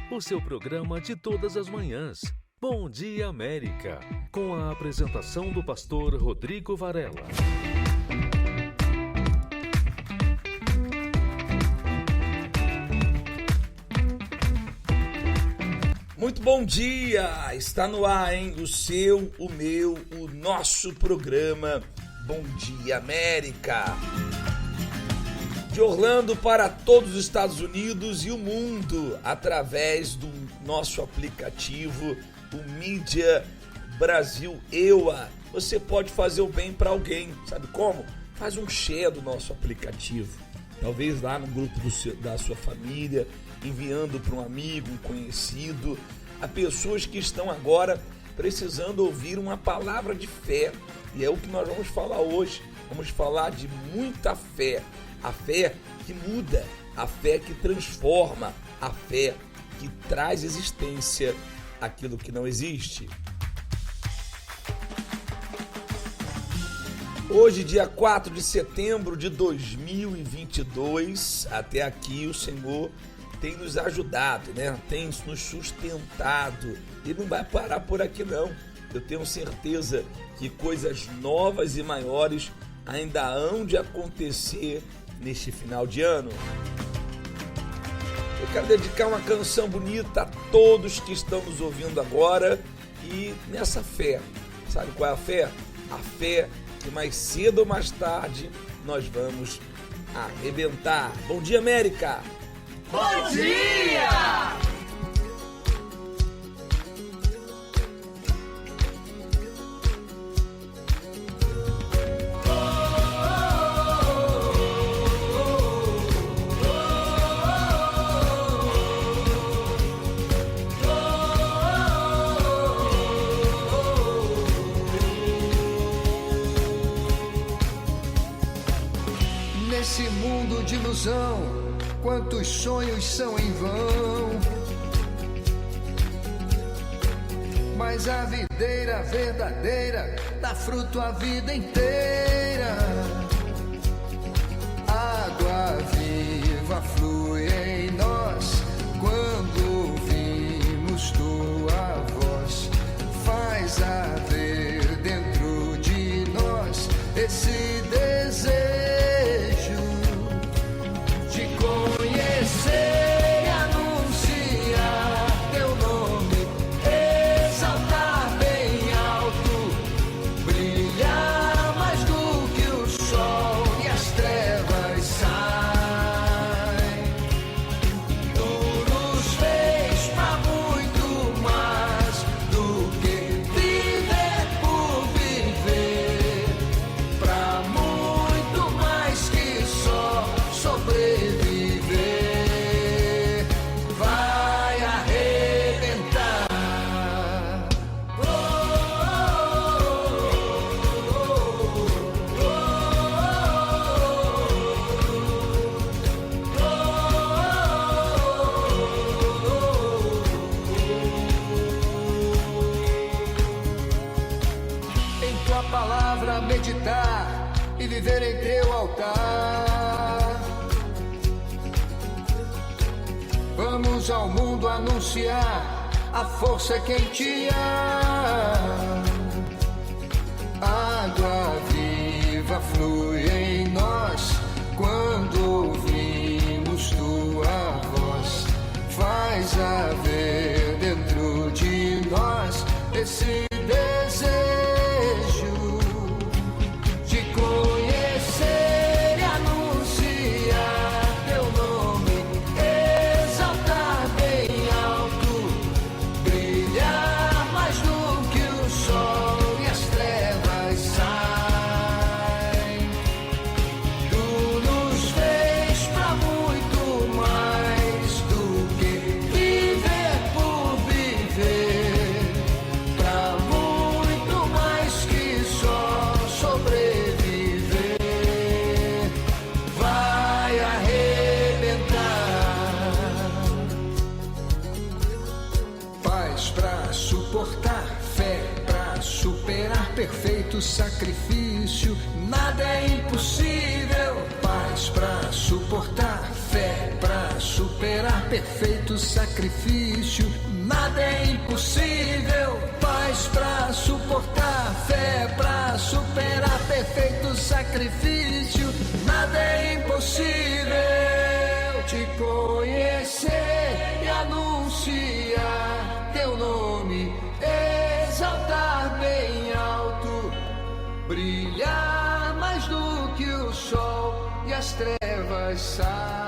o seu programa de todas as manhãs. Bom Dia América, com a apresentação do pastor Rodrigo Varela. Muito bom dia! Está no ar, hein? O seu, o meu, o nosso programa Bom Dia América. De Orlando para todos os Estados Unidos e o mundo, através do nosso aplicativo, o Mídia Brasil EUA. Você pode fazer o bem para alguém, sabe como? Faz um share do nosso aplicativo, talvez lá no grupo da sua família, enviando para um amigo, um conhecido, a pessoas que estão agora precisando ouvir uma palavra de fé. E é o que nós vamos falar hoje. Vamos falar de muita fé. A fé que muda, a fé que transforma, a fé que traz existência àquilo que não existe. Hoje, dia 4 de setembro de 2022, até aqui o Senhor tem nos ajudado, né? Tem nos sustentado e não vai parar por aqui não. Eu tenho certeza que coisas novas e maiores ainda hão de acontecer neste final de ano. Eu quero dedicar uma canção bonita a todos que estão nos ouvindo agora e nessa fé. Sabe qual é a fé? A fé que mais cedo ou mais tarde nós vamos arrebentar. Bom dia, América! Bom dia! Nesse mundo de ilusão, quantos sonhos são em vão, mas a videira verdadeira dá fruto a vida inteira. Água viva flui em nós quando ouvimos tua voz. Faz haver dentro de nós esse desejo de conhecer e anunciar teu nome, exaltar bem alto, brilhar mais do que o sol e as trevas saem. Tu nos fez pra muito mais do que viver por viver, pra muito mais que só sobreviver. Vai arrebentar. Em tua palavra meditar e viver em teu altar. Vamos ao mundo anunciar a força que em ti há. Água viva flui em nós quando ouvimos tua voz. Faz haver dentro de nós esse desejo de conhecer e anunciar teu nome, exaltar bem alto, brilhar mais do que o sol e as trevas saem. Tu nos fez pra muito mais do que viver por viver, pra muito mais que só sobreviver. Vai arrebentar. Paz pra suportar, fé pra superar, perfeito sacrifício, nada é impossível. Paz pra suportar, fé pra superar, superar perfeito sacrifício. Nada é impossível, paz pra suportar, fé pra superar perfeito sacrifício. Nada é impossível, te conhecer e anunciar teu nome, exaltar bem alto, brilhar mais do que o sol e as trevas saem.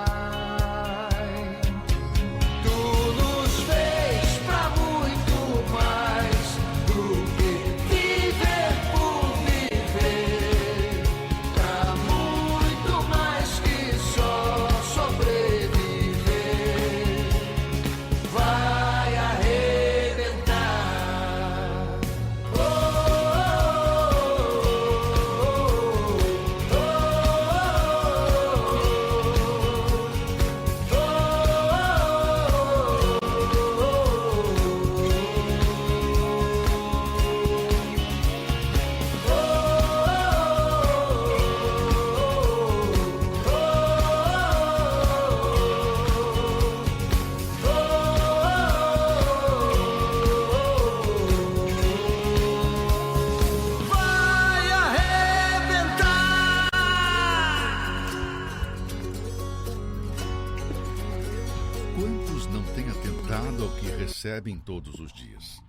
Recebem todos os dias.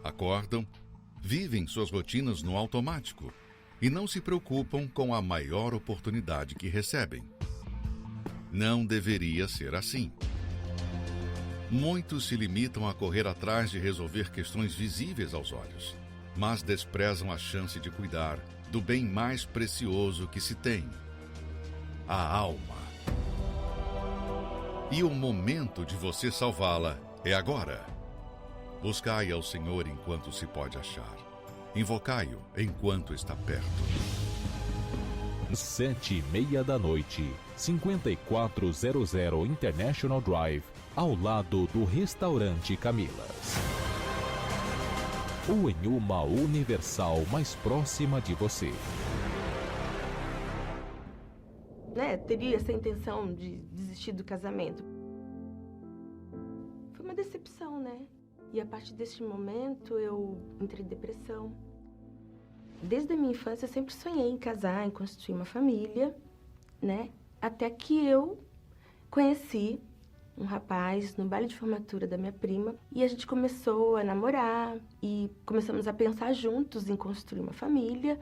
Acordam, vivem suas rotinas no automático e não se preocupam com a maior oportunidade que recebem. Não deveria ser assim. Muitos se limitam a correr atrás de resolver questões visíveis aos olhos, mas desprezam a chance de cuidar do bem mais precioso que se tem: a alma. E o momento de você salvá-la é agora. Buscai ao Senhor enquanto se pode achar. Invocai-o enquanto está perto. 7:30 p.m, 5400 International Drive, ao lado do Restaurante Camilas. Ou em uma Universal mais próxima de você. Teria essa intenção de desistir do casamento. Foi uma decepção, né? E a partir desse momento eu entrei em depressão. Desde a minha infância eu sempre sonhei em casar, em constituir uma família, né? Até que eu conheci um rapaz no baile de formatura da minha prima e a gente começou a namorar e começamos a pensar juntos em construir uma família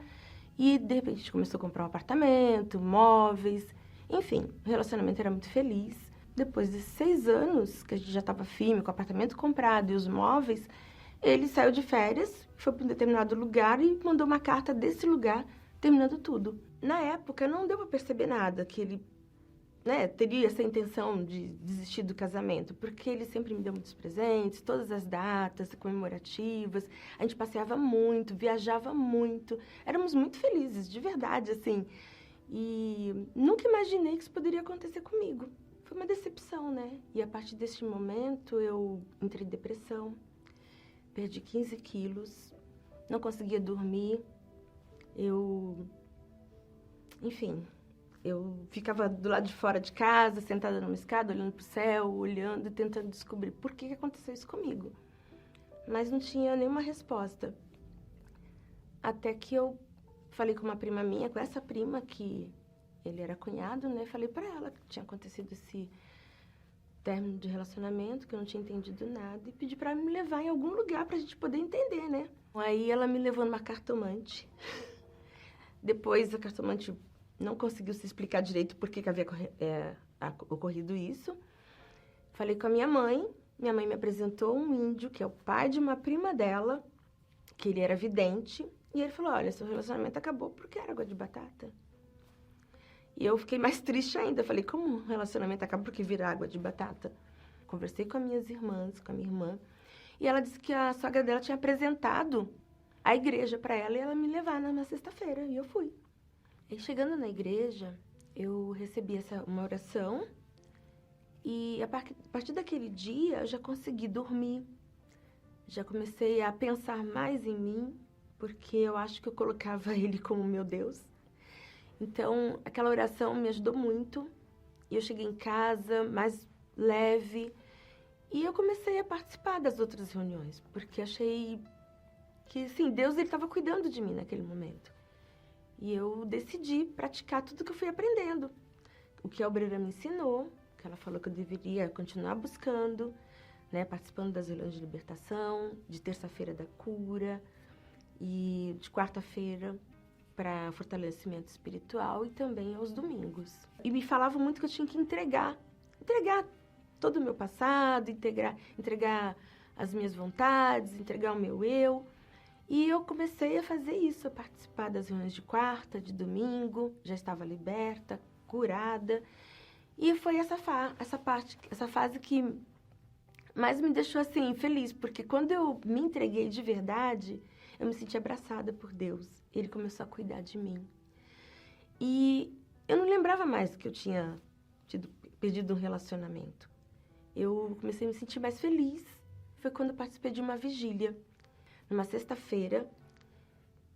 e de repente a gente começou a comprar um apartamento, móveis, enfim, o relacionamento era muito feliz. Depois de 6 anos que a gente já estava firme, com o apartamento comprado e os móveis, ele saiu de férias, foi para um determinado lugar e mandou uma carta desse lugar, terminando tudo. Na época, não deu para perceber nada, que ele teria essa intenção de desistir do casamento, porque ele sempre me deu muitos presentes, todas as datas comemorativas, a gente passeava muito, viajava muito, éramos muito felizes, de verdade, assim. E nunca imaginei que isso poderia acontecer comigo. Foi uma decepção, né? E a partir deste momento eu entrei em depressão, perdi 15 quilos, não conseguia dormir, enfim, eu ficava do lado de fora de casa, sentada numa escada, olhando para o céu, olhando e tentando descobrir por que aconteceu isso comigo. Mas não tinha nenhuma resposta. Até que eu falei com uma prima minha, com essa prima que ele era cunhado, né? Falei para ela que tinha acontecido esse término de relacionamento, que eu não tinha entendido nada, e pedi para ela me levar em algum lugar pra gente poder entender, né? Aí ela me levou numa cartomante. Depois a cartomante não conseguiu se explicar direito por que havia ocorrido isso. Falei com a minha mãe me apresentou um índio, que é o pai de uma prima dela, que ele era vidente, e ele falou: olha, seu relacionamento acabou porque era água de batata. E eu fiquei mais triste ainda. Falei: como um relacionamento acaba porque vira água de batata? Conversei com as minhas irmãs, com a minha irmã, e ela disse que a sogra dela tinha apresentado a igreja para ela e ela me levar na sexta-feira, e eu fui. E chegando na igreja, eu recebi uma oração, e a partir daquele dia eu já consegui dormir. Já comecei a pensar mais em mim, porque eu acho que eu colocava ele como meu Deus. Então, aquela oração me ajudou muito E eu cheguei em casa mais leve. E eu comecei a participar das outras reuniões, porque achei que, assim, Deus estava cuidando de mim naquele momento. E eu decidi praticar tudo que eu fui aprendendo. O que a obreira me ensinou, que ela falou que eu deveria continuar buscando, né, participando das reuniões de libertação, de terça-feira da cura e de quarta-feira para fortalecimento espiritual e também aos domingos. E me falavam muito que eu tinha que entregar todo o meu passado, entregar as minhas vontades, entregar o meu eu. E eu comecei a fazer isso, a participar das reuniões de quarta, de domingo, já estava liberta, curada. E foi essa fase que mais me deixou assim feliz, porque quando eu me entreguei de verdade, eu me senti abraçada por Deus. Ele começou a cuidar de mim. E eu não lembrava mais que eu tinha perdido um relacionamento. Eu comecei a me sentir mais feliz. Foi quando eu participei de uma vigília, numa sexta-feira,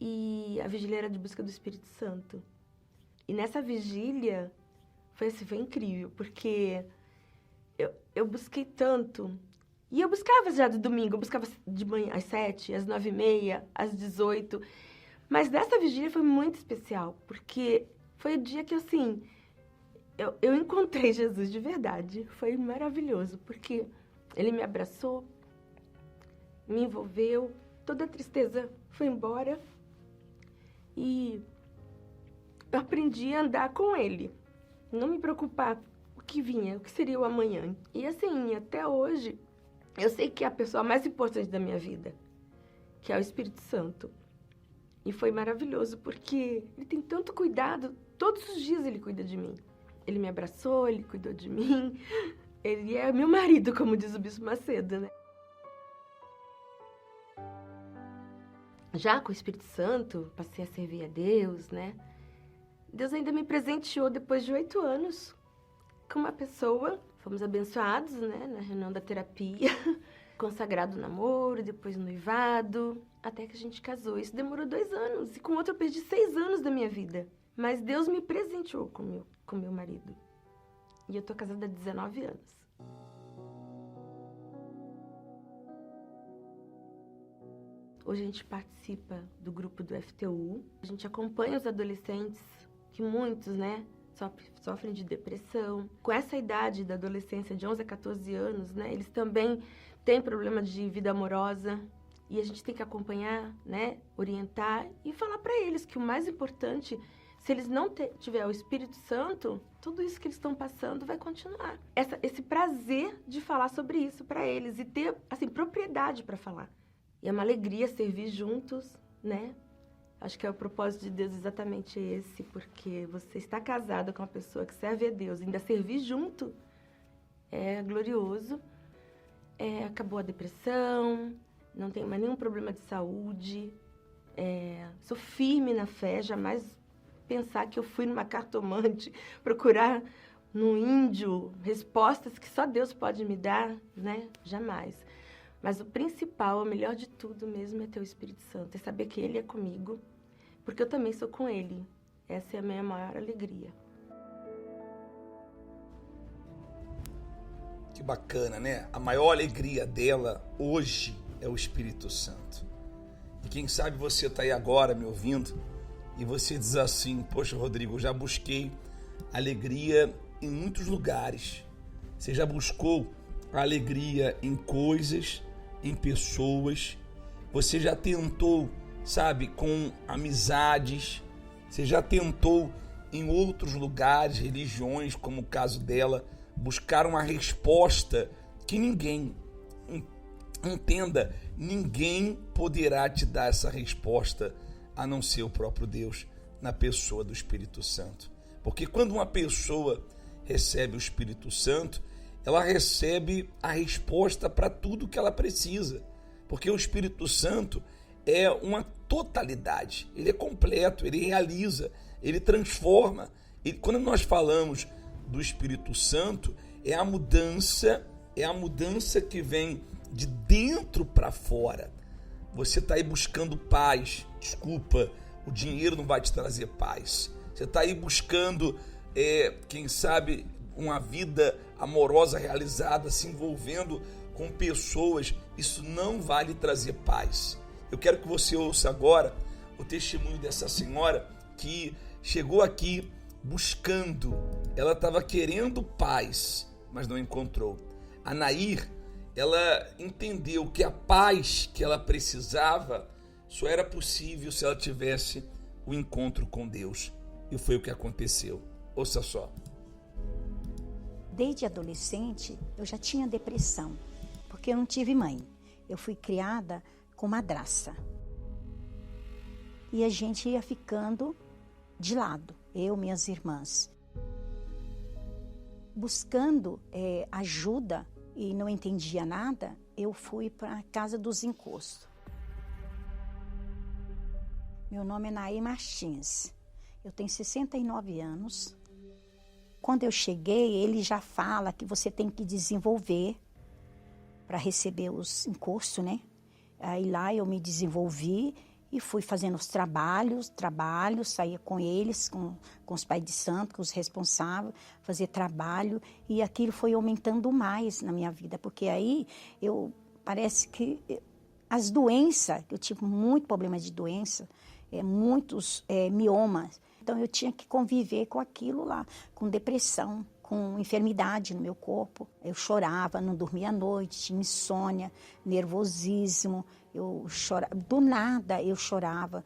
e a vigília era de busca do Espírito Santo. E nessa vigília foi incrível, porque eu busquei tanto. E eu buscava já de domingo, eu buscava de manhã às 7, às 9h30, às 18. Mas nessa vigília foi muito especial, porque foi o dia que, assim, eu encontrei Jesus de verdade. Foi maravilhoso, porque ele me abraçou, me envolveu, toda a tristeza foi embora. E eu aprendi a andar com ele, não me preocupar o que vinha, o que seria o amanhã. E assim, até hoje, eu sei que é a pessoa mais importante da minha vida, que é o Espírito Santo. E foi maravilhoso, porque ele tem tanto cuidado, todos os dias ele cuida de mim. Ele me abraçou, ele cuidou de mim. Ele é meu marido, como diz o Bispo Macedo, né? Já com o Espírito Santo, passei a servir a Deus, né? Deus ainda me presenteou, depois de 8 anos, com uma pessoa. Fomos abençoados, né? Na reunião da terapia. Consagrado o namoro, depois noivado, até que a gente casou. Isso demorou 2 anos. E com outro eu perdi 6 anos da minha vida. Mas Deus me presenteou com meu marido. E eu tô casada há 19 anos. Hoje a gente participa do grupo do FTU. A gente acompanha os adolescentes, que muitos, né, sofrem de depressão. Com essa idade da adolescência, de 11 a 14 anos, né, eles também têm problema de vida amorosa. E a gente tem que acompanhar, né, orientar e falar para eles que o mais importante, se eles não tiver o Espírito Santo, tudo isso que eles estão passando vai continuar. Esse prazer de falar sobre isso para eles e ter, assim, propriedade para falar. E é uma alegria servir juntos, né? Acho que é o propósito de Deus exatamente esse, porque você está casado com uma pessoa que serve a Deus, ainda servir junto é glorioso. Acabou a depressão, não tenho mais nenhum problema de saúde, sou firme na fé, jamais pensar que eu fui numa cartomante procurar no índio respostas que só Deus pode me dar, né? Jamais. Mas o principal, o melhor de tudo mesmo é ter o Espírito Santo, é saber que Ele é comigo, porque eu também sou com Ele. Essa é a minha maior alegria. Que bacana, né? A maior alegria dela hoje é o Espírito Santo. E quem sabe você está aí agora me ouvindo e você diz assim: poxa, Rodrigo, eu já busquei alegria em muitos lugares. Você já buscou a alegria em coisas, em pessoas. Você já tentou, sabe, com amizades. Você já tentou em outros lugares, religiões, como o caso dela, buscar uma resposta que ninguém, entenda, ninguém poderá te dar essa resposta a não ser o próprio Deus, na pessoa do Espírito Santo. Porque quando uma pessoa recebe o Espírito Santo, ela recebe a resposta para tudo que ela precisa. Porque o Espírito Santo é uma totalidade, ele é completo, ele realiza, ele transforma. E quando nós falamos do Espírito Santo, é a mudança que vem de dentro para fora. Você está aí buscando paz, desculpa, o dinheiro não vai te trazer paz. Você está aí buscando, quem sabe, uma vida amorosa realizada, se envolvendo com pessoas, isso não vai lhe trazer paz. Eu quero que você ouça agora o testemunho dessa senhora que chegou aqui buscando, ela estava querendo paz, mas não encontrou. A Nair, ela entendeu que a paz que ela precisava só era possível se ela tivesse o encontro com Deus. E foi o que aconteceu. Ouça só. Desde adolescente, eu já tinha depressão, porque eu não tive mãe. Eu fui criada com madraça. E a gente ia ficando de lado, eu, minhas irmãs. Buscando ajuda e não entendia nada, eu fui para a casa dos encostos. Meu nome é Nair Martins, eu tenho 69 anos. Quando eu cheguei, ele já fala que você tem que desenvolver para receber os encostos, né? Aí lá eu me desenvolvi e fui fazendo os trabalhos, saía com eles, com os pais de santo, com os responsáveis, fazer trabalho, e aquilo foi aumentando mais na minha vida, porque aí parece que as doenças, eu tive muito problema de doença, muitos miomas, então eu tinha que conviver com aquilo lá, com depressão, com enfermidade no meu corpo. Eu chorava, não dormia à noite, tinha insônia, nervosismo, eu chorava, do nada eu chorava,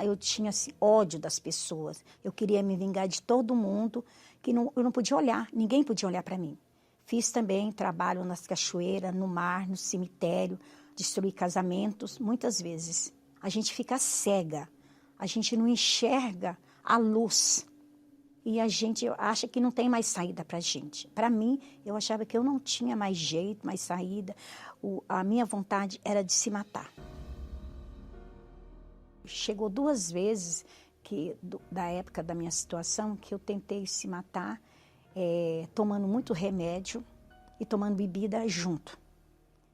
eu tinha assim, ódio das pessoas, eu queria me vingar de todo mundo, que eu não podia olhar, ninguém podia olhar para mim. Fiz também trabalho nas cachoeiras, no mar, no cemitério, destruí casamentos, muitas vezes. A gente fica cega, a gente não enxerga a luz. E a gente acha que não tem mais saída para a gente. Para mim, eu achava que eu não tinha mais jeito, mais saída. A minha vontade era de se matar. Chegou 2 vezes, da época da minha situação, que eu tentei se matar, tomando muito remédio e tomando bebida junto.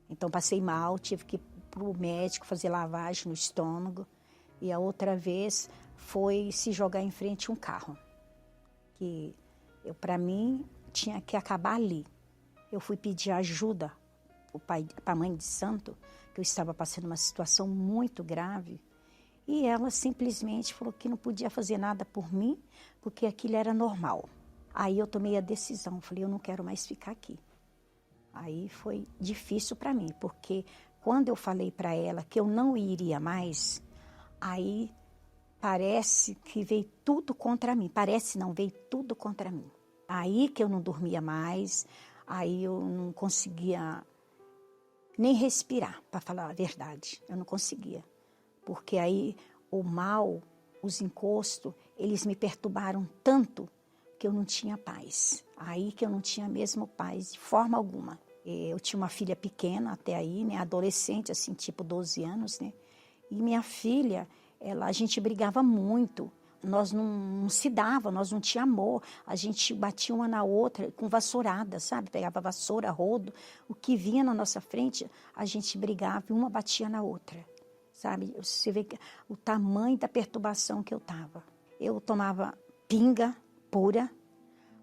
Então, passei mal, tive que ir para o médico fazer lavagem no estômago. E a outra vez foi se jogar em frente a um carro. Que para mim tinha que acabar ali. Eu fui pedir ajuda para a mãe de santo, que eu estava passando uma situação muito grave, e ela simplesmente falou que não podia fazer nada por mim, porque aquilo era normal. Aí eu tomei a decisão, falei, eu não quero mais ficar aqui. Aí foi difícil para mim, porque quando eu falei para ela que eu não iria mais, aí parece que veio tudo contra mim. Parece não, veio tudo contra mim. Aí que eu não dormia mais, aí eu não conseguia nem respirar, para falar a verdade. Eu não conseguia. Porque aí o mal, os encostos, eles me perturbaram tanto que eu não tinha paz. Aí que eu não tinha mesmo paz, de forma alguma. Eu tinha uma filha pequena até aí, né, adolescente, assim, tipo 12 anos, né? E minha filha, a gente brigava muito, nós não se dava, nós não tinha amor, a gente batia uma na outra com vassourada, sabe? Pegava vassoura, rodo, o que vinha na nossa frente, a gente brigava e uma batia na outra, sabe? Você vê o tamanho da perturbação que eu estava. Eu tomava pinga pura,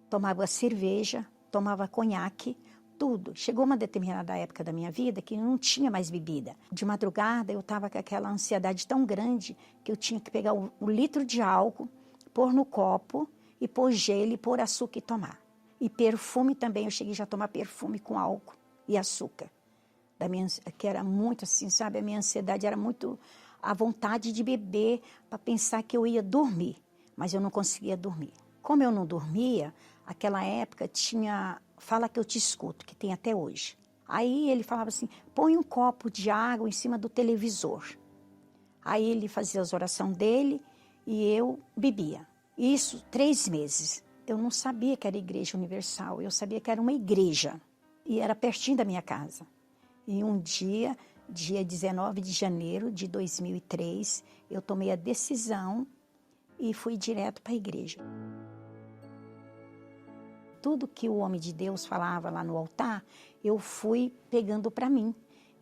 tomava cerveja, tomava conhaque, tudo. Chegou uma determinada época da minha vida que não tinha mais bebida. De madrugada eu estava com aquela ansiedade tão grande que eu tinha que pegar um litro de álcool, pôr no copo e pôr gelo e pôr açúcar e tomar. E perfume também, eu cheguei já a tomar perfume com álcool e açúcar. Que era muito assim, sabe? A minha ansiedade era muito a vontade de beber para pensar que eu ia dormir, mas eu não conseguia dormir. Como eu não dormia, aquela época tinha Fala Que Eu Te Escuto, que tem até hoje. Aí ele falava assim, põe um copo de água em cima do televisor. Aí ele fazia as orações dele e eu bebia. Isso 3 meses. Eu não sabia que era Igreja Universal, eu sabia que era uma igreja. E era pertinho da minha casa. E um dia 19 de janeiro de 2003, eu tomei a decisão e fui direto para a igreja. Tudo que o homem de Deus falava lá no altar, eu fui pegando para mim.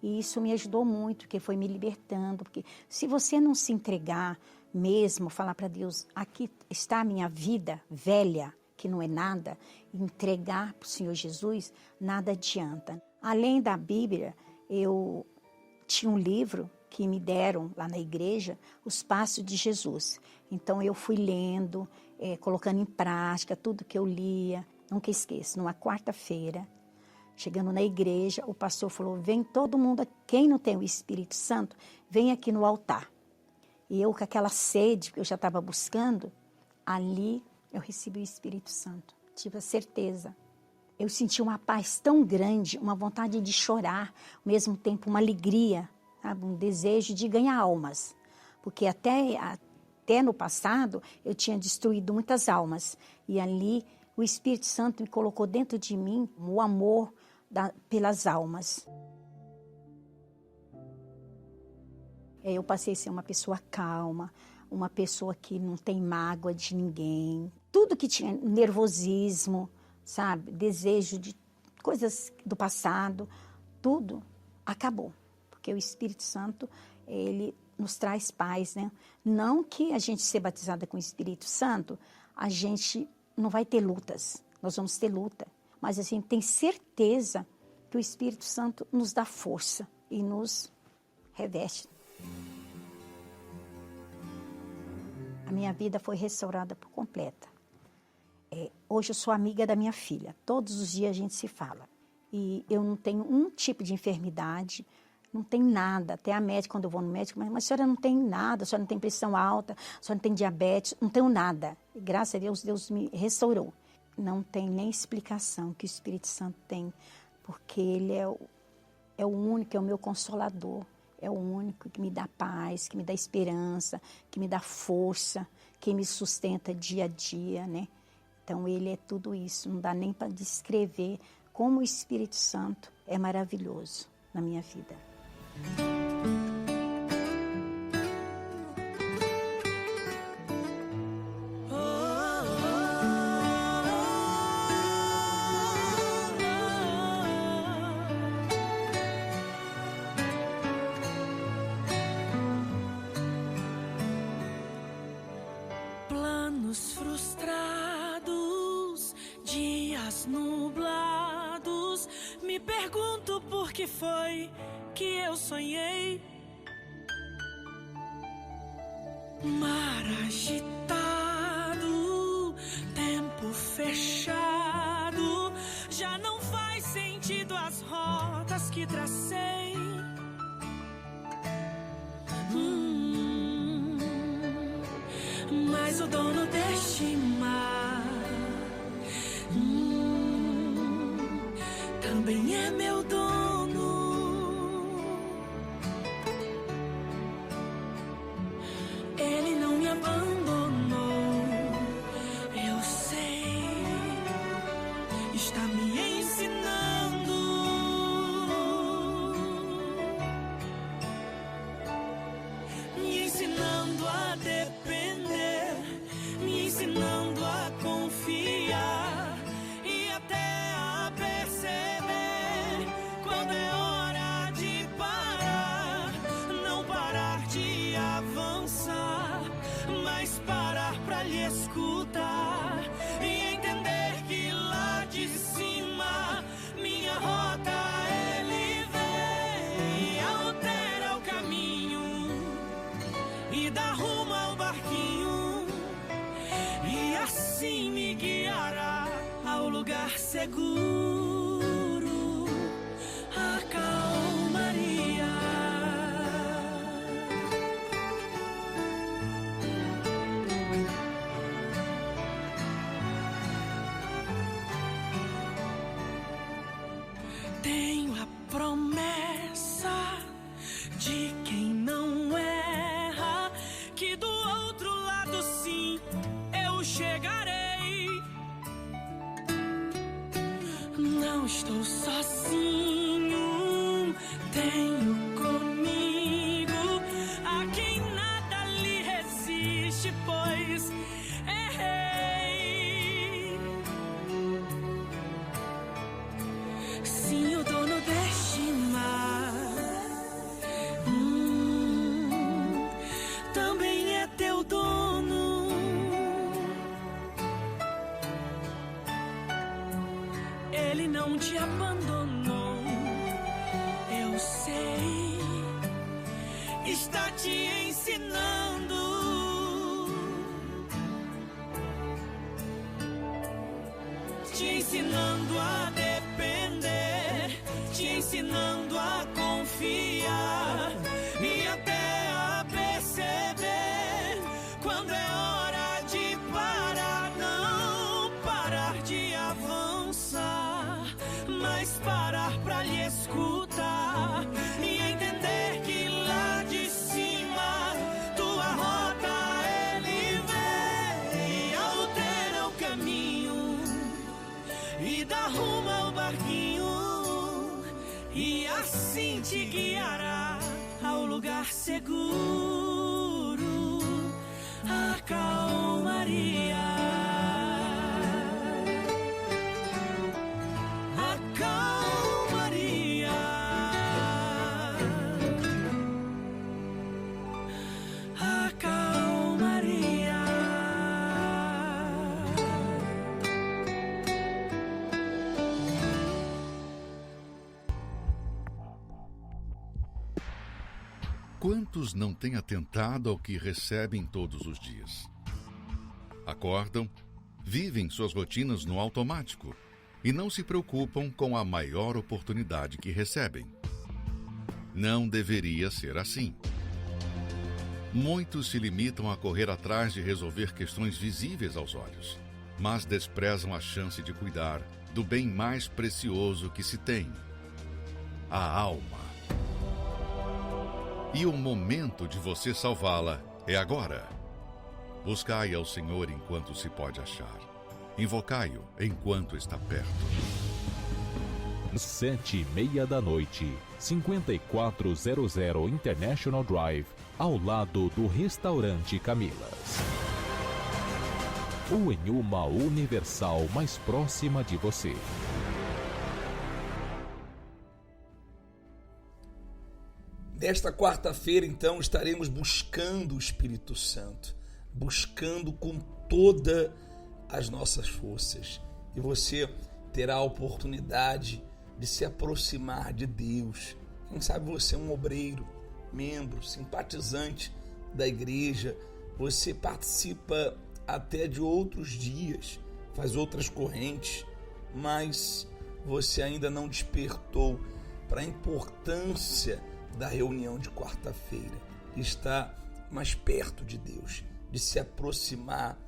E isso me ajudou muito, porque foi me libertando. Porque se você não se entregar mesmo, falar para Deus, aqui está a minha vida velha, que não é nada, entregar para o Senhor Jesus, nada adianta. Além da Bíblia, eu tinha um livro que me deram lá na igreja, Os Passos de Jesus. Então eu fui lendo, colocando em prática tudo que eu lia. Nunca esqueço, numa quarta-feira, chegando na igreja, o pastor falou, vem todo mundo, quem não tem o Espírito Santo, vem aqui no altar. E eu, com aquela sede que eu já estava buscando, ali eu recebi o Espírito Santo. Tive a certeza. Eu senti uma paz tão grande, uma vontade de chorar, ao mesmo tempo uma alegria, sabe? Um desejo de ganhar almas. Porque até no passado eu tinha destruído muitas almas. E ali o Espírito Santo me colocou dentro de mim o amor pelas almas. Eu passei a ser uma pessoa calma, uma pessoa que não tem mágoa de ninguém. Tudo que tinha nervosismo, sabe, desejo de coisas do passado, tudo acabou. Porque o Espírito Santo, ele nos traz paz, né? Não que a gente ser batizada com o Espírito Santo, a gente não vai ter lutas, nós vamos ter luta. Mas a gente tem certeza que o Espírito Santo nos dá força e nos reveste. A minha vida foi restaurada por completa. Hoje eu sou amiga da minha filha. Todos os dias a gente se fala. E eu não tenho um tipo de enfermidade, não tem nada. Até a médica, quando eu vou no médico, mas a senhora não tem nada, a senhora não tem pressão alta, a senhora não tem diabetes, não tenho nada. E, graças a Deus, Deus me restaurou. Não tem nem explicação que o Espírito Santo tem, porque ele é o único, é o meu consolador. É o único que me dá paz, que me dá esperança, que me dá força, que me sustenta dia a dia, né? Então, ele é tudo isso. Não dá nem para descrever como o Espírito Santo é maravilhoso na minha vida. Planos frustrados, dias nublados, me pergunto por que foi que eu sonhei. Mar agitado, tempo fechado, já não faz sentido as rotas que tracei. Mas o dono deste mar também é meu dono. Ele não me abandonou, eu sei, está me ensinando. Me ensinando a depender, me ensinando a confiar e até a perceber quando é hora de parar. Não parar de avançar, mas parar pra lhe escutar e entender que lá de cima minha rota ele vem, altera o caminho e dá rumo ao barquinho, e assim me guiará ao lugar seguro, a calmaria. Tenho a promessa de quem não erra, que do outro lado sim eu chegarei. Não estou sozinho, tenho comigo a quem nada lhe resiste, pois é rei. Sim, o dono deste mar também é teu dono. te ensinando a confiar e até a perceber quando é hora de parar. Não parar de avançar, mas parar pra lhe escutar e entender que lá de cima tua rota ele vê e altera o caminho e dá rumo ao barquinho, e assim te guiará ao lugar seguro. A calmaria, a calmaria, a calmaria. Quantos não têm atentado ao que recebem todos os dias? Acordam, vivem suas rotinas no automático e não se preocupam com a maior oportunidade que recebem. Não deveria ser assim. Muitos se limitam a correr atrás de resolver questões visíveis aos olhos, mas desprezam a chance de cuidar do bem mais precioso que se tem: a alma. E o momento de você salvá-la é agora. Buscai ao Senhor enquanto se pode achar. Invocai-o enquanto está perto. 7:30 da noite, 5400 International Drive, ao lado do Restaurante Camilas. Ou em uma Universal mais próxima de você. Nesta quarta-feira, então, estaremos buscando o Espírito Santo, buscando com todas as nossas forças. E você terá a oportunidade de se aproximar de Deus. Quem sabe você é um obreiro, membro, simpatizante da igreja, você participa até de outros dias, faz outras correntes, mas você ainda não despertou para a importância da reunião de quarta-feira, de estar mais perto de Deus, de se aproximar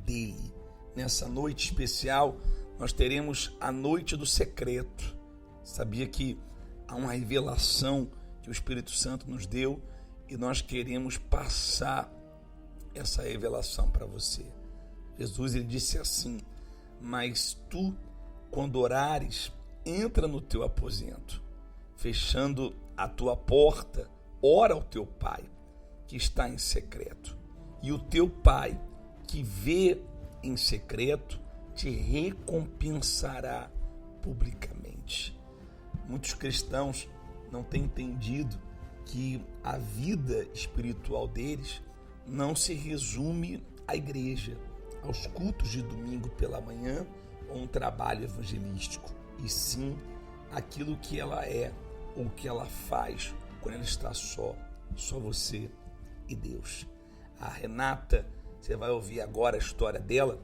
dele. Nessa noite especial, nós teremos a noite do secreto. Sabia que há uma revelação que o Espírito Santo nos deu e nós queremos passar essa revelação para você. Jesus, ele disse assim: mas tu, quando orares, entra no teu aposento, fechando a tua porta, ora ao teu Pai, que está em secreto. E o teu Pai, que vê em secreto, te recompensará publicamente. Muitos cristãos não têm entendido que a vida espiritual deles não se resume à igreja, aos cultos de domingo pela manhã ou um trabalho evangelístico, e sim aquilo que ela é ou que ela faz quando ela está só você e Deus. A Renata, você vai ouvir agora a história dela.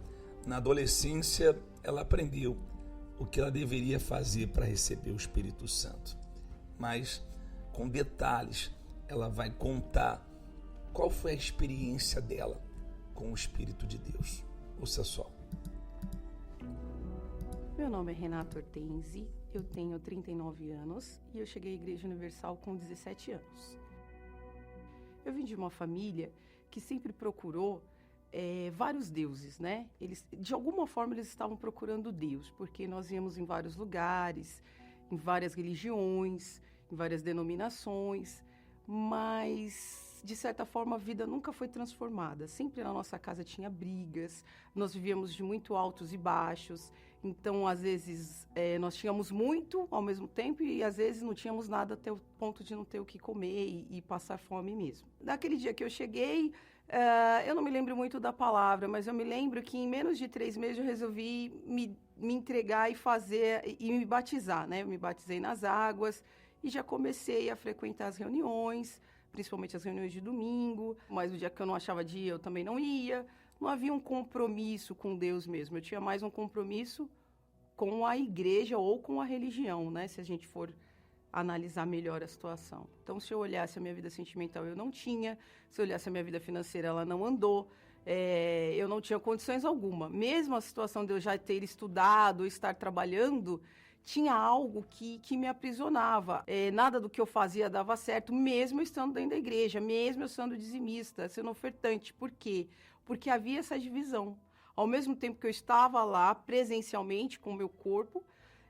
Na adolescência, ela aprendeu o que ela deveria fazer para receber o Espírito Santo, mas com detalhes ela vai contar qual foi a experiência dela com o Espírito de Deus. Ouça só. Meu nome é Renata Hortense, eu tenho 39 anos e eu cheguei à Igreja Universal com 17 anos. Eu vim de uma família que sempre procurou vários deuses, né? De alguma forma eles estavam procurando Deus, porque nós íamos em vários lugares, em várias religiões, em várias denominações, mas de certa forma a vida nunca foi transformada. Sempre na nossa casa tinha brigas, nós vivíamos de muito altos e baixos. Então, às vezes, nós tínhamos muito ao mesmo tempo e, às vezes, não tínhamos nada até o ponto de não ter o que comer e passar fome mesmo. Naquele dia que eu cheguei, eu não me lembro muito da palavra, mas eu me lembro que em menos de 3 meses eu resolvi me entregar e me batizar, né? Eu me batizei nas águas e já comecei a frequentar as reuniões, principalmente as reuniões de domingo, mas o dia que eu não achava dia eu também não ia. Não havia um compromisso com Deus mesmo, eu tinha mais um compromisso com a igreja ou com a religião, né? Se a gente for analisar melhor a situação. Então, se eu olhasse a minha vida sentimental, eu não tinha. Se eu olhasse a minha vida financeira, ela não andou. Eu não tinha condições alguma. Mesmo a situação de eu já ter estudado, estar trabalhando, tinha algo que me aprisionava. Nada do que eu fazia dava certo, mesmo eu estando dentro da igreja, mesmo eu sendo dizimista, sendo ofertante. Por quê? Porque havia essa divisão. Ao mesmo tempo que eu estava lá presencialmente com o meu corpo,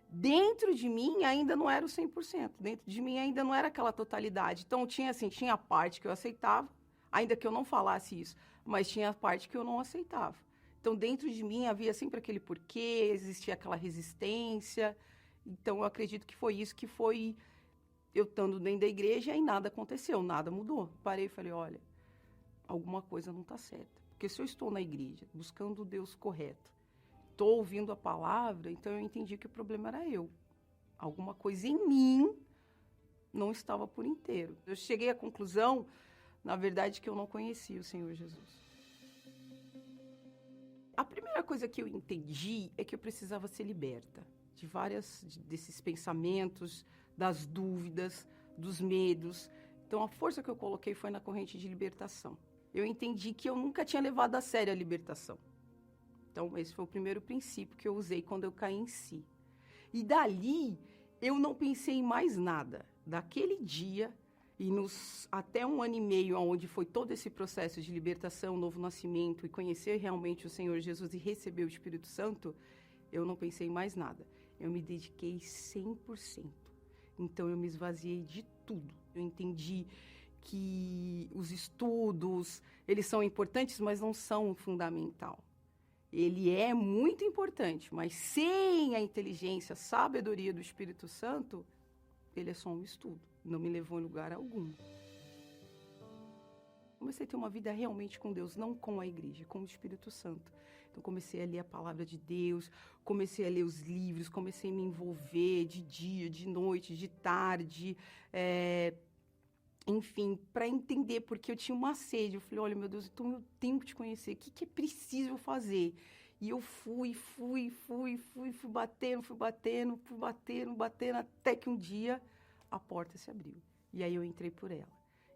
dentro de mim ainda não era o 100%. Dentro de mim ainda não era aquela totalidade. Então, tinha a parte que eu aceitava, ainda que eu não falasse isso, mas tinha a parte que eu não aceitava. Então, dentro de mim havia sempre aquele porquê, existia aquela resistência. Então, eu acredito que foi isso, que foi eu estando dentro da igreja e nada aconteceu, nada mudou. Parei e falei, olha, alguma coisa não está certa. Porque se eu estou na igreja, buscando o Deus correto, estou ouvindo a palavra, então eu entendi que o problema era eu. Alguma coisa em mim não estava por inteiro. Eu cheguei à conclusão, na verdade, que eu não conhecia o Senhor Jesus. A primeira coisa que eu entendi é que eu precisava ser liberta de desses pensamentos, das dúvidas, dos medos. Então, a força que eu coloquei foi na corrente de libertação. Eu entendi que eu nunca tinha levado a sério a libertação. Então, esse foi o primeiro princípio que eu usei quando eu caí em si. E dali, eu não pensei em mais nada. Daquele dia, e até 1 ano e meio, onde foi todo esse processo de libertação, novo nascimento, e conhecer realmente o Senhor Jesus e receber o Espírito Santo, eu não pensei em mais nada. Eu me dediquei 100%. Então, eu me esvaziei de tudo. Eu entendi que os estudos, eles são importantes, mas não são fundamental. Ele é muito importante, mas sem a inteligência, a sabedoria do Espírito Santo, ele é só um estudo. Não me levou em lugar algum. Comecei a ter uma vida realmente com Deus, não com a igreja, com o Espírito Santo. Então, comecei a ler a palavra de Deus, comecei a ler os livros, comecei a me envolver de dia, de noite, de tarde, enfim, para entender, porque eu tinha uma sede. Eu falei, olha, meu Deus, então eu tenho que te conhecer. O que é preciso eu fazer? E eu fui batendo, até que um dia a porta se abriu. E aí eu entrei por ela.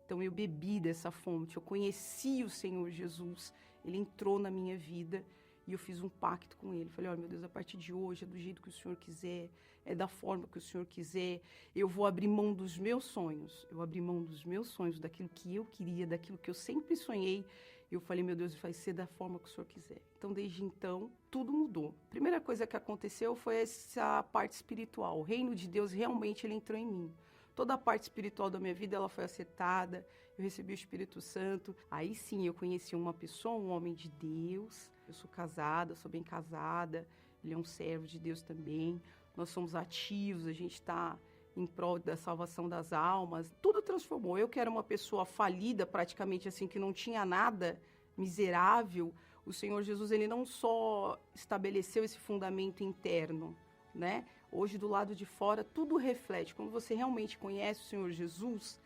Então eu bebi dessa fonte, eu conheci o Senhor Jesus, ele entrou na minha vida e eu fiz um pacto com ele. Falei, olha, meu Deus, a partir de hoje é do jeito que o Senhor quiser, é da forma que o Senhor quiser, eu vou abrir mão dos meus sonhos. Eu abri mão dos meus sonhos, daquilo que eu queria, daquilo que eu sempre sonhei. Eu falei, meu Deus, vai ser da forma que o Senhor quiser. Então, desde então, tudo mudou. A primeira coisa que aconteceu foi essa parte espiritual. O reino de Deus realmente ele entrou em mim. Toda a parte espiritual da minha vida, ela foi acertada. Eu recebi o Espírito Santo. Aí sim, eu conheci uma pessoa, um homem de Deus. Eu sou casada, sou bem casada. Ele é um servo de Deus também. Nós somos ativos, a gente está em prol da salvação das almas. Tudo transformou. Eu que era uma pessoa falida, praticamente assim, que não tinha nada, miserável. O Senhor Jesus, ele não só estabeleceu esse fundamento interno, né? Hoje, do lado de fora, tudo reflete. Quando você realmente conhece o Senhor Jesus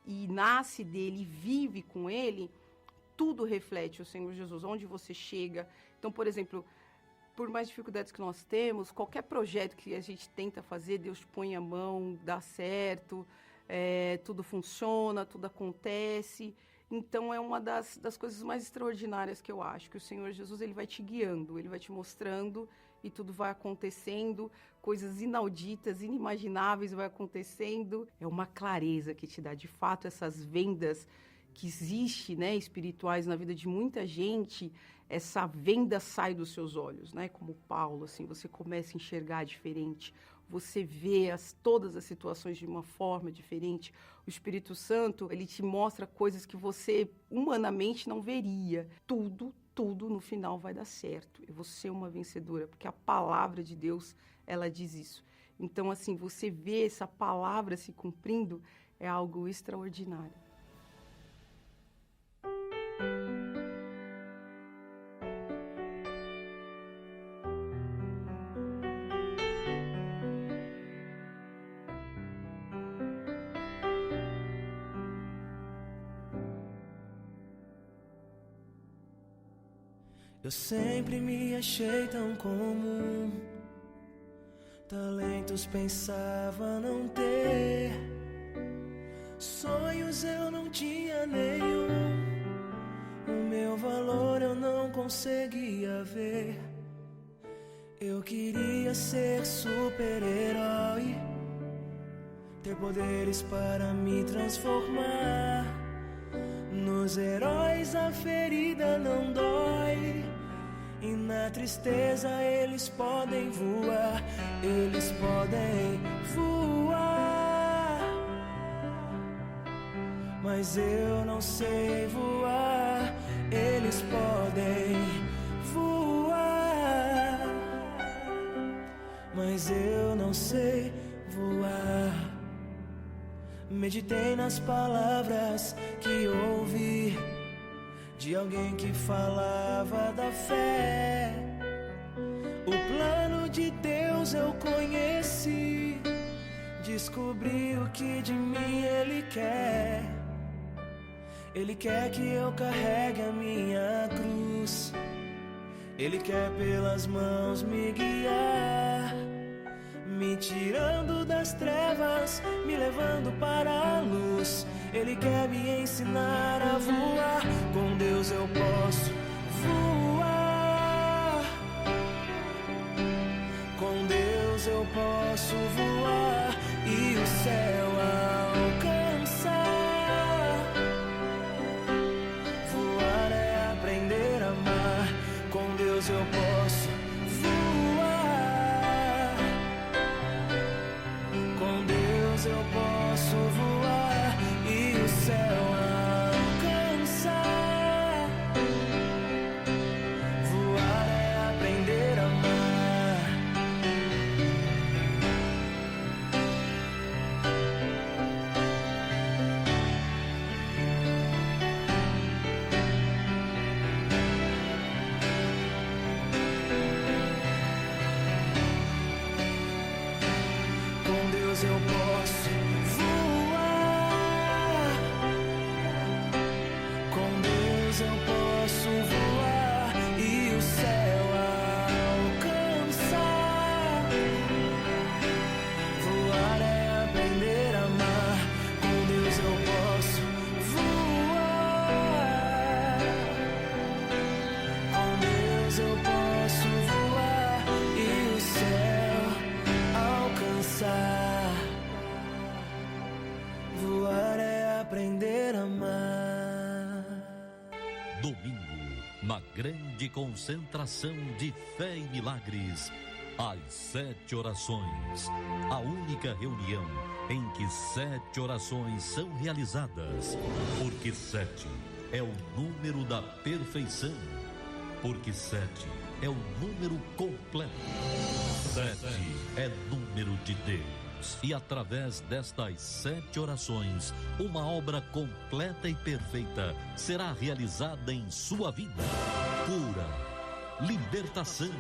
e nasce dele e vive com ele, tudo reflete o Senhor Jesus, onde você chega. Então, por exemplo, por mais dificuldades que nós temos, qualquer projeto que a gente tenta fazer, Deus põe a mão, dá certo, tudo funciona, tudo acontece. Então, é uma das coisas mais extraordinárias que eu acho, que o Senhor Jesus ele vai te guiando, ele vai te mostrando e tudo vai acontecendo, coisas inauditas, inimagináveis vai acontecendo. É uma clareza que te dá, de fato, essas vendas que existem, né, espirituais na vida de muita gente, essa venda sai dos seus olhos, né, como Paulo, assim, você começa a enxergar diferente, você vê todas as situações de uma forma diferente. O Espírito Santo, ele te mostra coisas que você humanamente não veria. Tudo no final vai dar certo. Eu vou ser uma vencedora, porque a palavra de Deus, ela diz isso. Então, assim, você vê essa palavra se cumprindo é algo extraordinário. Eu sempre me achei tão comum, Talentos pensava não ter, sonhos eu não tinha nenhum, o meu valor eu não conseguia ver. Eu queria ser super-herói, ter poderes para me transformar. Nos heróis a ferida não dói, e na tristeza eles podem voar, eles podem voar. Mas eu não sei voar, eles podem voar. Mas eu não sei voar. Meditei nas palavras que ouvi de alguém que falava da fé. O plano de Deus eu conheci, descobri o que de mim Ele quer. Ele quer que eu carregue a minha cruz, Ele quer pelas mãos me guiar, me tirando das trevas, me levando para a luz. Ele quer me ensinar a voar. Com Deus eu posso voar. Com Deus eu posso voar e o céu alcançar. Voar é aprender a amar. Com Deus eu posso voar. Com Deus eu posso voar e o céu alcançar. Voar é aprender a amar. Com Deus eu posso voar. Com Deus eu posso voar e o céu alcançar. Voar é aprender a amar. Com Deus eu posso voar. Com Deus eu posso voar e o céu alcançar. Voar é aprender a amar. Domingo, na grande concentração de fé e milagres, as 7 orações. A única reunião em que 7 orações são realizadas. Porque 7 é o número da perfeição. Porque 7 é o número completo. 7 é número de Deus. E através destas 7 orações, uma obra completa e perfeita será realizada em sua vida. Cura, libertação,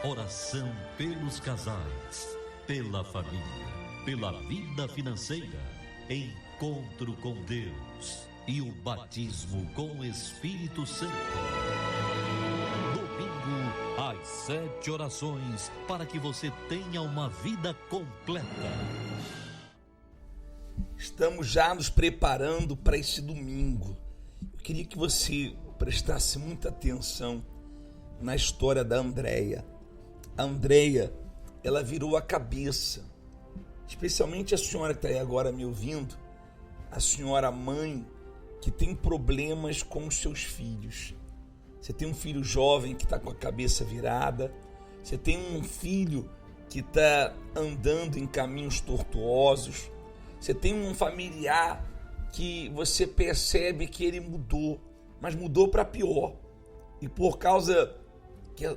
oração pelos casais, pela família, pela vida financeira, encontro com Deus e o batismo com o Espírito Santo. As 7 orações para que você tenha uma vida completa. Estamos já nos preparando para esse domingo. Eu queria que você prestasse muita atenção na história da Andréia. A Andréia, ela virou a cabeça. Especialmente a senhora que está aí agora me ouvindo, a senhora mãe que tem problemas com os seus filhos. Você tem um filho jovem que está com a cabeça virada. Você tem um filho que está andando em caminhos tortuosos. Você tem um familiar que você percebe que ele mudou, mas mudou para pior. E por causa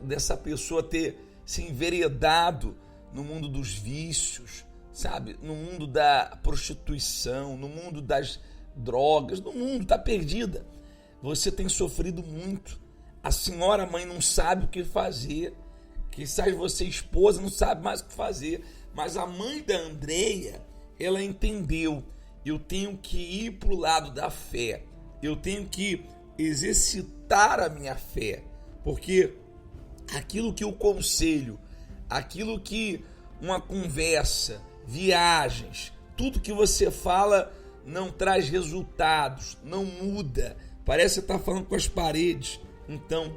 dessa pessoa ter se enveredado no mundo dos vícios, sabe? No mundo da prostituição, no mundo das drogas, no mundo, está perdida. Você tem sofrido muito. A senhora mãe não sabe o que fazer, quizás você esposa não sabe mais o que fazer, mas a mãe da Andréia, ela entendeu, eu tenho que ir para o lado da fé, eu tenho que exercitar a minha fé, porque aquilo que o conselho, aquilo que uma conversa, viagens, tudo que você fala não traz resultados, não muda, parece que você está falando com as paredes. Então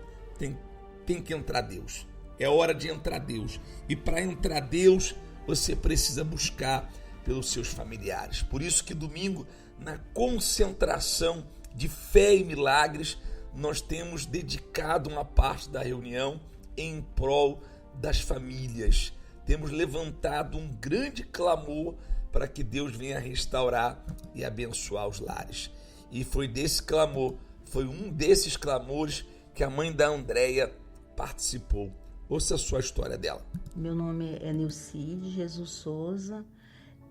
tem que entrar Deus, é hora de entrar Deus, e para entrar Deus você precisa buscar pelos seus familiares. Por isso que domingo, na concentração de fé e milagres, nós temos dedicado uma parte da reunião em prol das famílias. Temos levantado um grande clamor para que Deus venha restaurar e abençoar os lares. E foi um desses clamores que a mãe da Andréia participou. Ouça a sua história dela. Meu nome é Nilcide Jesus Souza,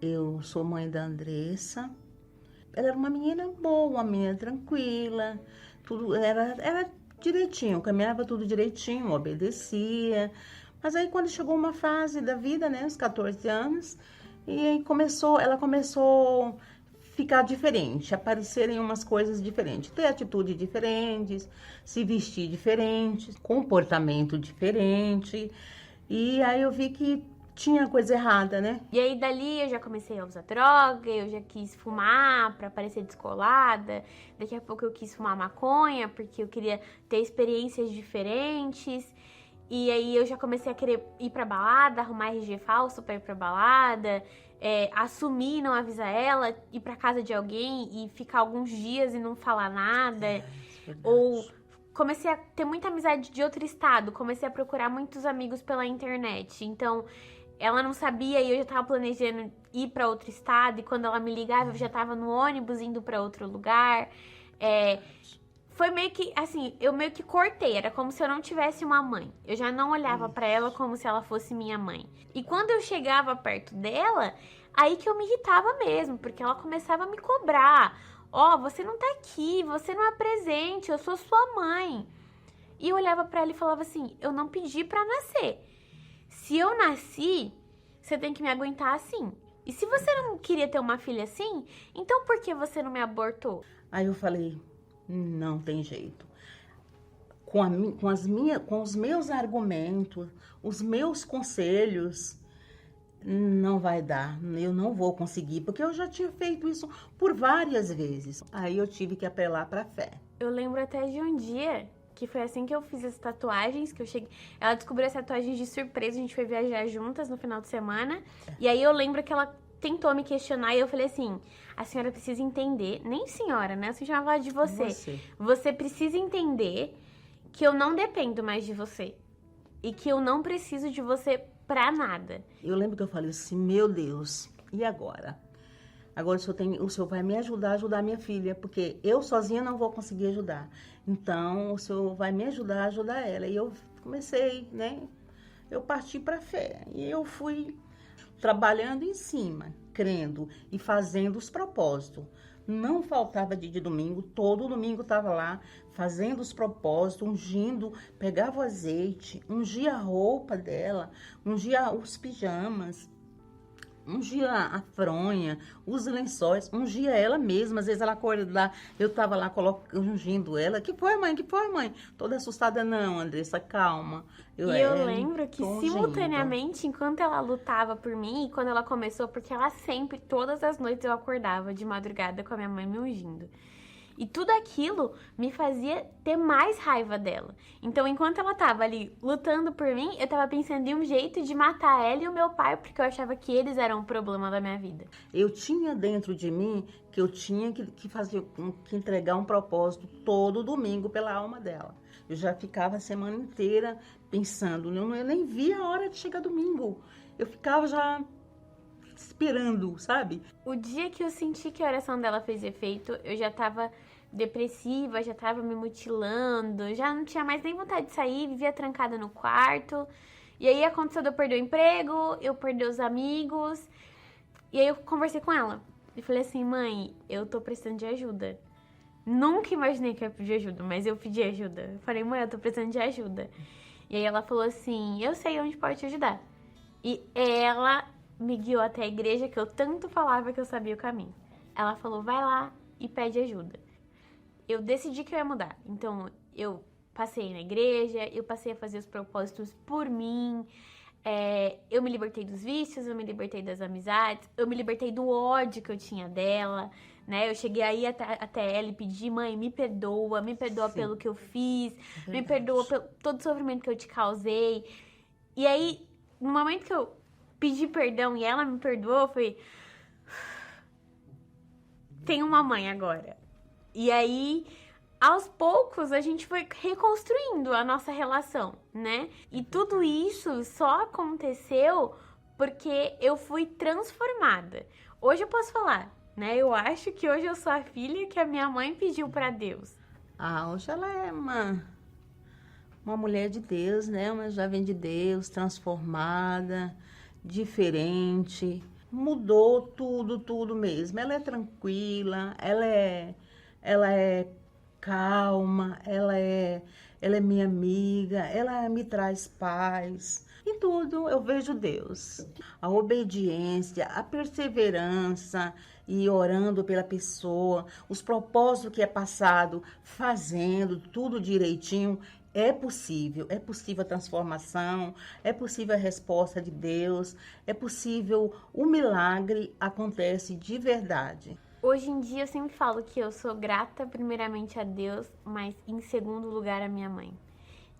eu sou mãe da Andressa. Ela era uma menina boa, uma menina tranquila, tudo era direitinho, caminhava tudo direitinho, obedecia. Mas aí quando chegou uma fase da vida, né, uns 14 anos, e aí ela começou a ficar diferente, aparecerem umas coisas diferentes, ter atitudes diferentes, se vestir diferente, comportamento diferente. E aí eu vi que tinha coisa errada, né? E aí dali eu já comecei a usar droga, eu já quis fumar pra parecer descolada. Daqui a pouco eu quis fumar maconha porque eu queria ter experiências diferentes. E aí eu já comecei a querer ir pra balada, arrumar RG falso pra ir pra balada, assumir, não avisar ela, ir pra casa de alguém e ficar alguns dias e não falar nada. Ou comecei a ter muita amizade de outro estado, comecei a procurar muitos amigos pela internet. Então ela não sabia e eu já tava planejando ir pra outro estado, e quando ela me ligava eu já tava no ônibus indo pra outro lugar. Foi meio que, assim, eu meio que cortei, era como se eu não tivesse uma mãe. Eu já não olhava pra ela como se ela fosse minha mãe. E quando eu chegava perto dela, aí que eu me irritava mesmo, porque ela começava a me cobrar. Você não tá aqui, você não é presente, eu sou sua mãe. E eu olhava pra ela e falava assim, eu não pedi pra nascer. Se eu nasci, você tem que me aguentar assim. E se você não queria ter uma filha assim, então por que você não me abortou? Aí eu falei, não tem jeito. Com os meus argumentos, os meus conselhos, não vai dar. Eu não vou conseguir, porque eu já tinha feito isso por várias vezes. Aí eu tive que apelar para a fé. Eu lembro até de um dia que foi assim que eu fiz as tatuagens, que eu cheguei... Ela descobriu as tatuagens de surpresa, a gente foi viajar juntas no final de semana. E aí eu lembro que ela tentou me questionar e eu falei assim, a senhora precisa entender, nem senhora, né? Eu chamava de você. Você precisa entender que eu não dependo mais de você. E que eu não preciso de você pra nada. Eu lembro que eu falei assim, meu Deus, e agora? Agora o senhor vai me ajudar a ajudar minha filha, porque eu sozinha não vou conseguir ajudar. Então, o senhor vai me ajudar a ajudar ela. E eu comecei, né? Eu parti pra fé. E eu fui trabalhando em cima, crendo e fazendo os propósitos. Não faltava dia de domingo, todo domingo estava lá, fazendo os propósitos, ungindo, pegava o azeite, ungia a roupa dela, ungia os pijamas, ungia a fronha, os lençóis, ungia ela mesma. Às vezes ela acordava, eu estava lá ungindo ela. Que foi, mãe? Que foi, mãe? Toda assustada, não, Andressa, calma. Eu lembro que simultaneamente, enquanto ela lutava por mim, e quando ela começou, porque ela sempre, todas as noites eu acordava de madrugada com a minha mãe me ungindo. E tudo aquilo me fazia ter mais raiva dela. Então, enquanto ela tava ali lutando por mim, eu tava pensando em um jeito de matar ela e o meu pai, porque eu achava que eles eram o problema da minha vida. Eu tinha dentro de mim que eu tinha que entregar um propósito todo domingo pela alma dela. Eu já ficava a semana inteira pensando, eu nem via a hora de chegar domingo. Eu ficava já esperando, sabe? O dia que eu senti que a oração dela fez efeito, eu já tava depressiva, já tava me mutilando, já não tinha mais nem vontade de sair, vivia trancada no quarto. E aí aconteceu de eu perder o emprego, eu perder os amigos. E aí eu conversei com ela e falei assim, mãe, eu tô precisando de ajuda. Nunca imaginei que eu ia pedir ajuda, mas eu pedi ajuda. Eu falei, mãe, eu tô precisando de ajuda. E aí ela falou assim, eu sei onde pode te ajudar. E ela me guiou até a igreja que eu tanto falava que eu sabia o caminho. Ela falou, vai lá e pede ajuda. Eu decidi que eu ia mudar. Então, eu passei na igreja, eu passei a fazer os propósitos por mim. Eu me libertei dos vícios, eu me libertei das amizades, eu me libertei do ódio que eu tinha dela, né? Eu cheguei aí até ela e pedi, mãe, me perdoa pelo que eu fiz, me perdoa pelo todo o sofrimento que eu te causei. E aí, no momento que eu pedi perdão e ela me perdoou, eu falei, tem uma mãe agora. E aí, aos poucos, a gente foi reconstruindo a nossa relação, né? E tudo isso só aconteceu porque eu fui transformada. Hoje eu posso falar, né? Eu acho que hoje eu sou a filha que a minha mãe pediu para Deus. Hoje ela é uma mulher de Deus, né? Uma jovem de Deus, transformada, diferente. Mudou tudo mesmo. Ela é tranquila, ela é calma, ela é minha amiga, ela me traz paz. Em tudo eu vejo Deus. A obediência, a perseverança e orando pela pessoa, os propósitos que é passado, fazendo tudo direitinho, é possível a transformação, é possível a resposta de Deus, é possível, o milagre acontece de verdade. Hoje em dia eu sempre falo que eu sou grata primeiramente a Deus, mas em segundo lugar a minha mãe.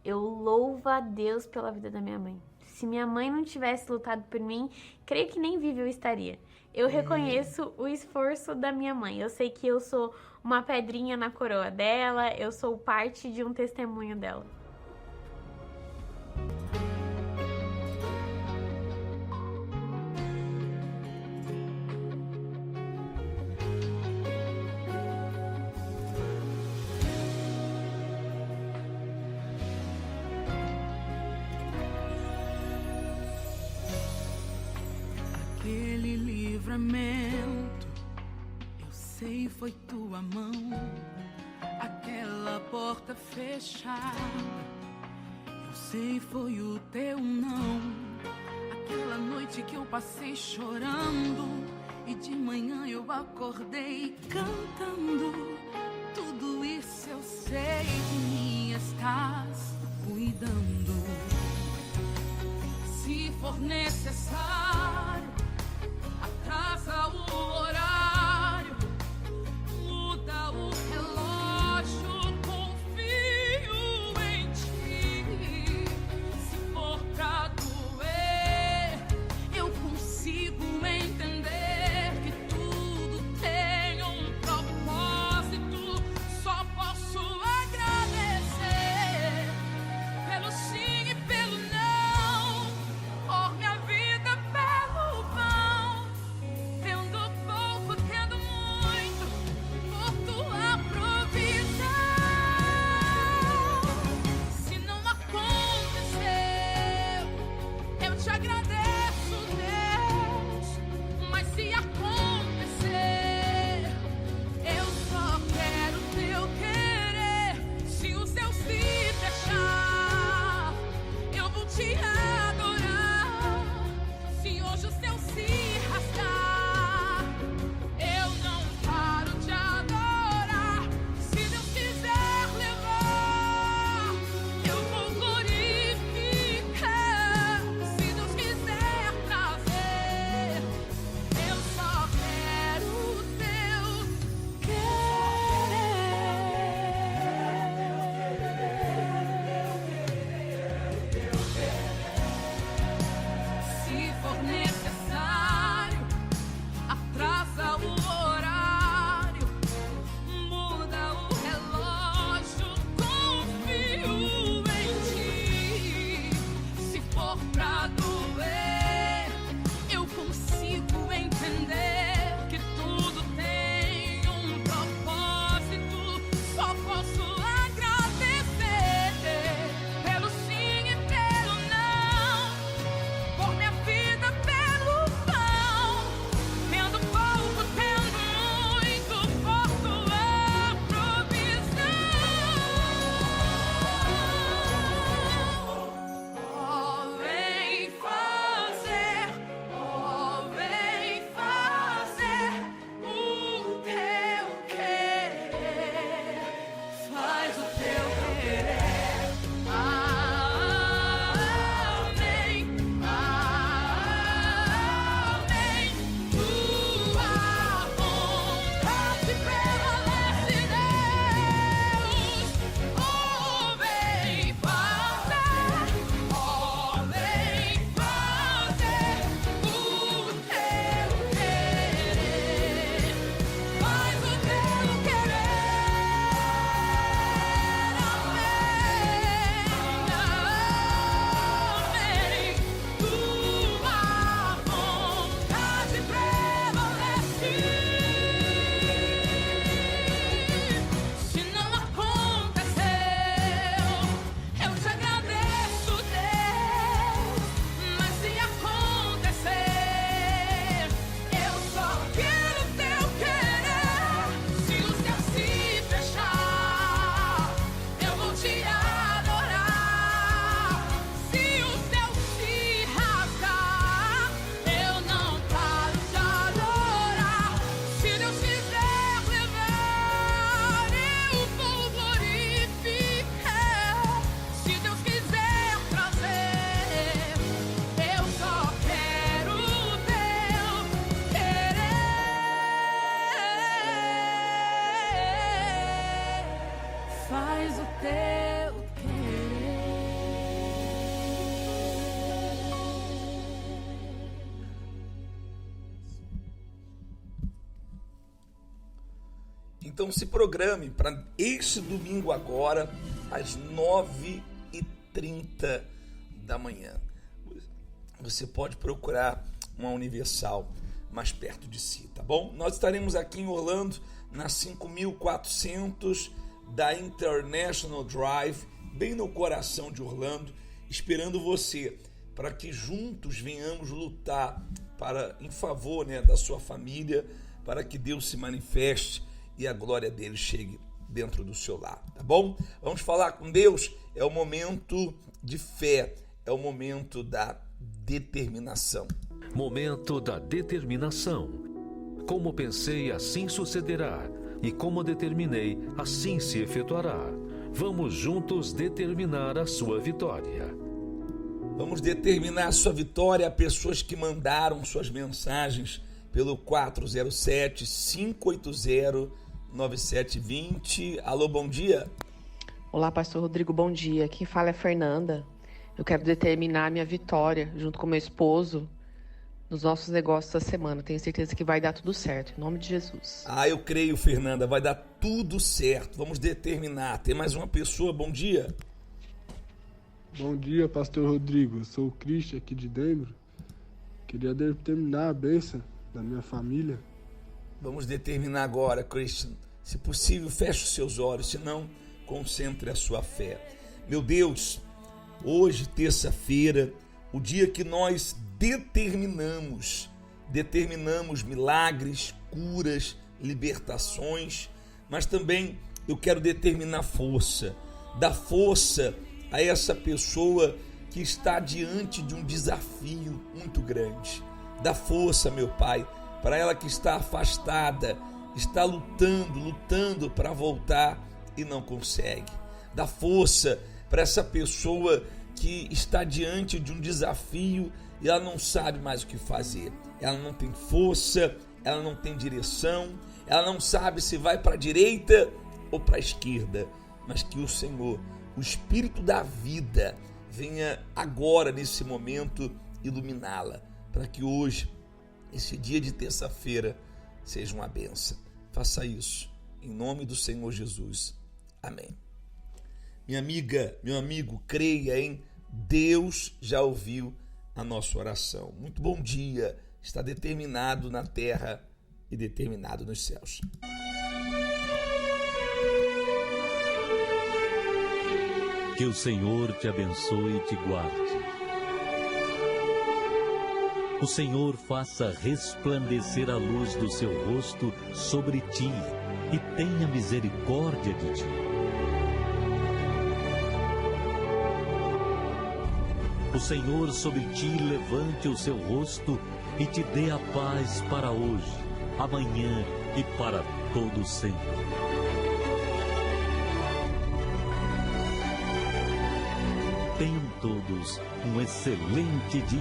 Eu louvo a Deus pela vida da minha mãe. Se minha mãe não tivesse lutado por mim, creio que nem viva eu estaria. Eu reconheço o esforço da minha mãe. Eu sei que eu sou uma pedrinha na coroa dela, eu sou parte de um testemunho dela. Aquele livramento, eu sei foi tua mão. Aquela porta fechada, eu sei foi o teu não. Aquela noite que eu passei chorando e de manhã eu acordei cantando. Tudo isso eu sei, de mim estás cuidando. Se for necessário, atrasa o horário, muda o relógio, confio em ti. Se for pra doer, eu consigo entender que tudo tem um propósito. Só posso agradecer pelo sim e pelo não, por minha vida, pelo Então se programe para este domingo agora, às 9h30 da manhã. Você pode procurar uma Universal mais perto de si, tá bom? Nós estaremos aqui em Orlando, na 5.400 da International Drive, bem no coração de Orlando, esperando você, para que juntos venhamos lutar em favor, né, da sua família, para que Deus se manifeste e a glória dele chegue dentro do seu lar, tá bom? Vamos falar com Deus, é o momento de fé, é o momento da determinação. Momento da determinação. Como pensei, assim sucederá, e como determinei, assim se efetuará. Vamos juntos determinar a sua vitória. Vamos determinar a sua vitória a pessoas que mandaram suas mensagens pelo 407-580-9720. Alô, bom dia. Olá, pastor Rodrigo, bom dia. Quem fala é Fernanda. Eu quero determinar a minha vitória junto com meu esposo nos nossos negócios essa semana. Tenho certeza que vai dar tudo certo, em nome de Jesus. Eu creio, Fernanda, vai dar tudo certo. Vamos determinar. Tem mais uma pessoa, bom dia. Bom dia, pastor Rodrigo. Eu sou o Christian aqui de Denver. Queria determinar a bênção da minha família. Vamos determinar agora, Christian. Se possível, feche os seus olhos, se não, concentre a sua fé. Meu Deus, hoje, terça-feira, o dia que nós determinamos milagres, curas, libertações, mas também eu quero determinar força, dar força a essa pessoa que está diante de um desafio muito grande. Dá força, meu Pai, para ela que está afastada, está lutando para voltar e não consegue. Dá força para essa pessoa que está diante de um desafio e ela não sabe mais o que fazer. Ela não tem força, ela não tem direção, ela não sabe se vai para a direita ou para a esquerda, mas que o Senhor, o Espírito da vida, venha agora, nesse momento, iluminá-la, para que hoje, esse dia de terça-feira, seja uma bênção. Faça isso, em nome do Senhor Jesus. Amém. Minha amiga, meu amigo, creia em Deus, já ouviu a nossa oração. Muito bom dia, está determinado na terra e determinado nos céus. Que o Senhor te abençoe e te guarde. O Senhor faça resplandecer a luz do seu rosto sobre ti e tenha misericórdia de ti. O Senhor sobre ti levante o seu rosto e te dê a paz para hoje, amanhã e para todo sempre. Tenham todos um excelente dia.